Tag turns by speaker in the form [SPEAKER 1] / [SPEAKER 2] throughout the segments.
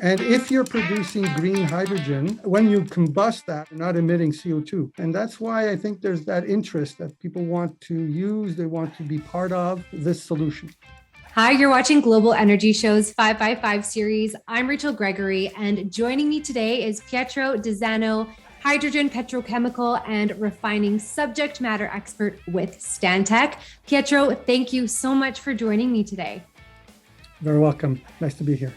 [SPEAKER 1] And if you're producing green hydrogen, when you combust that, you're not emitting CO2. And that's why I think there's that interest that people want to use, they want to be part of this solution.
[SPEAKER 2] Hi, you're watching Global Energy Show's 5x5 series. I'm Rachel Gregory, and joining me today is Pietro Di Zanno, hydrogen, petrochemical, and refining subject matter expert with Stantec. Pietro, thank you so much for joining me today.
[SPEAKER 1] Very welcome. Nice to be here.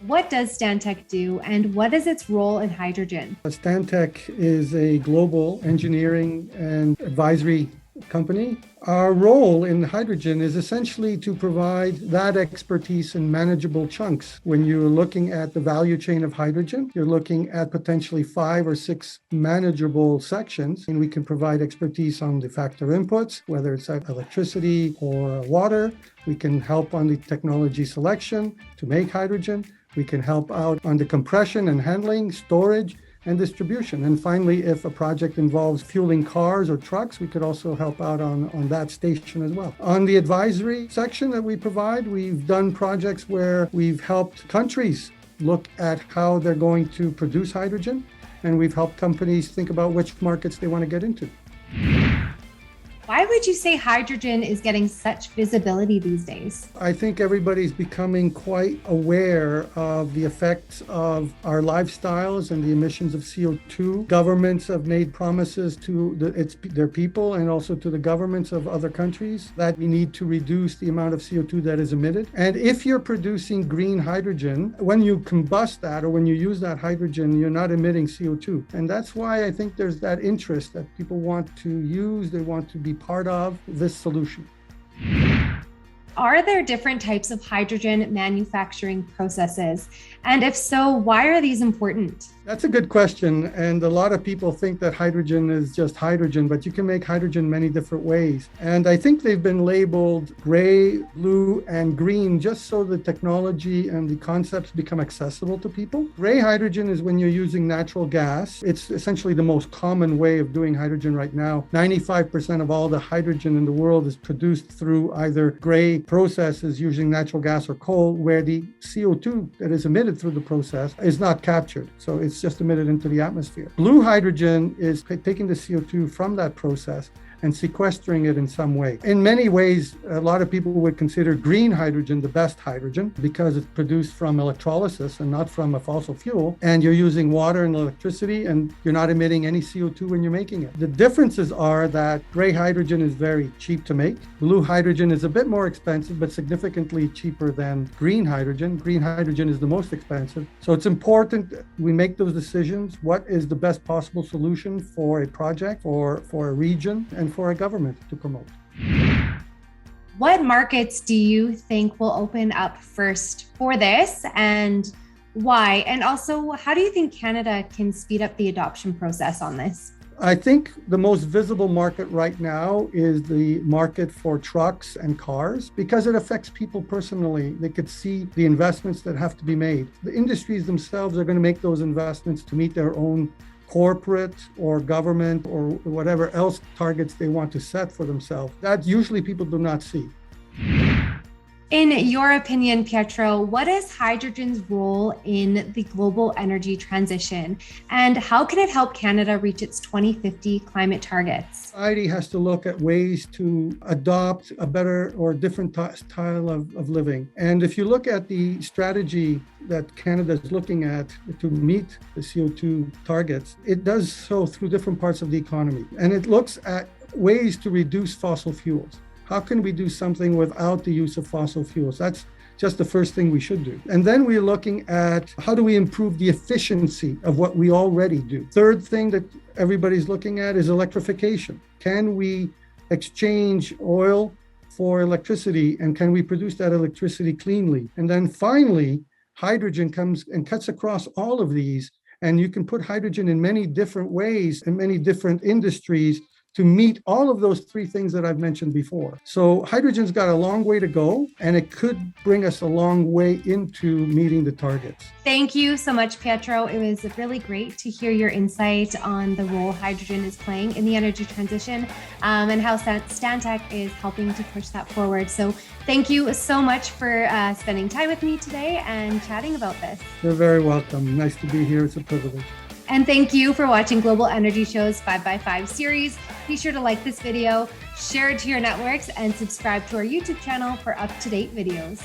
[SPEAKER 2] What does Stantec do, and what is its role in hydrogen?
[SPEAKER 1] Stantec is a global engineering and advisory company. Our role in hydrogen is essentially to provide that expertise in manageable chunks. When you're looking at the value chain of hydrogen, you're looking at potentially 5 or 6 manageable sections, and we can provide expertise on the factor inputs, whether it's electricity or water. We can help on the technology selection to make hydrogen. We can help out on the compression and handling, storage, and distribution. And finally, if a project involves fueling cars or trucks, we could also help out on that station as well. On the advisory section that we provide, we've done projects where we've helped countries look at how they're going to produce hydrogen, and we've helped companies think about which markets they want to get into.
[SPEAKER 2] Why would you say hydrogen is getting such visibility these days?
[SPEAKER 1] I think everybody's becoming quite aware of the effects of our lifestyles and the emissions of CO2. Governments have made promises to their people and also to the governments of other countries that we need to reduce the amount of CO2 that is emitted. And if you're producing green hydrogen, when you combust that or when you use that hydrogen, you're not emitting CO2. And that's why I think there's that interest that people want to use, they want to be part of this solution.
[SPEAKER 2] Are there different types of hydrogen manufacturing processes? And if so, why are these important?
[SPEAKER 1] That's a good question. And a lot of people think that hydrogen is just hydrogen, but you can make hydrogen many different ways. And I think they've been labeled gray, blue, and green just so the technology and the concepts become accessible to people. Gray hydrogen is when you're using natural gas. It's essentially the most common way of doing hydrogen right now. 95% of all the hydrogen in the world is produced through either gray processes using natural gas or coal, where the CO2 that is emitted through the process is not captured. So it's just emitted into the atmosphere. Blue hydrogen is taking the CO2 from that process and sequestering it in some way. In many ways, a lot of people would consider green hydrogen the best hydrogen because it's produced from electrolysis and not from a fossil fuel. And you're using water and electricity and you're not emitting any CO2 when you're making it. The differences are that gray hydrogen is very cheap to make. Blue hydrogen is a bit more expensive, but significantly cheaper than green hydrogen. Green hydrogen is the most expensive. So it's important we make those decisions. What is the best possible solution for a project, for a region, and for a government to promote?
[SPEAKER 2] What markets do you think will open up first for this, and why? And also, how do you think Canada can speed up the adoption process on this?
[SPEAKER 1] I think the most visible market right now is the market for trucks and cars because it affects people personally. They could see the investments that have to be made. The industries themselves are going to make those investments to meet their own corporate or government or whatever else targets they want to set for themselves. That usually people do not see.
[SPEAKER 2] In your opinion, Pietro, what is hydrogen's role in the global energy transition, and how can it help Canada reach its 2050 climate targets?
[SPEAKER 1] Society has to look at ways to adopt a better or different style of living. And if you look at the strategy that Canada is looking at to meet the CO2 targets, it does so through different parts of the economy. And it looks at ways to reduce fossil fuels. How can we do something without the use of fossil fuels? That's just the first thing we should do. And then we're looking at how do we improve the efficiency of what we already do. Third thing that everybody's looking at is electrification. Can we exchange oil for electricity, and can we produce that electricity cleanly? And then finally, hydrogen comes and cuts across all of these, and you can put hydrogen in many different ways in many different industries to meet all of those three things that I've mentioned before. So hydrogen's got a long way to go, and it could bring us a long way into meeting the targets.
[SPEAKER 2] Thank you so much, Pietro. It was really great to hear your insight on the role hydrogen is playing in the energy transition, and how Stantec is helping to push that forward. So thank you so much for spending time with me today and chatting about this.
[SPEAKER 1] You're very welcome. Nice to be here. It's a privilege.
[SPEAKER 2] And thank you for watching Global Energy Show's 5x5 series. Be sure to like this video, share it to your networks, and subscribe to our YouTube channel for up-to-date videos.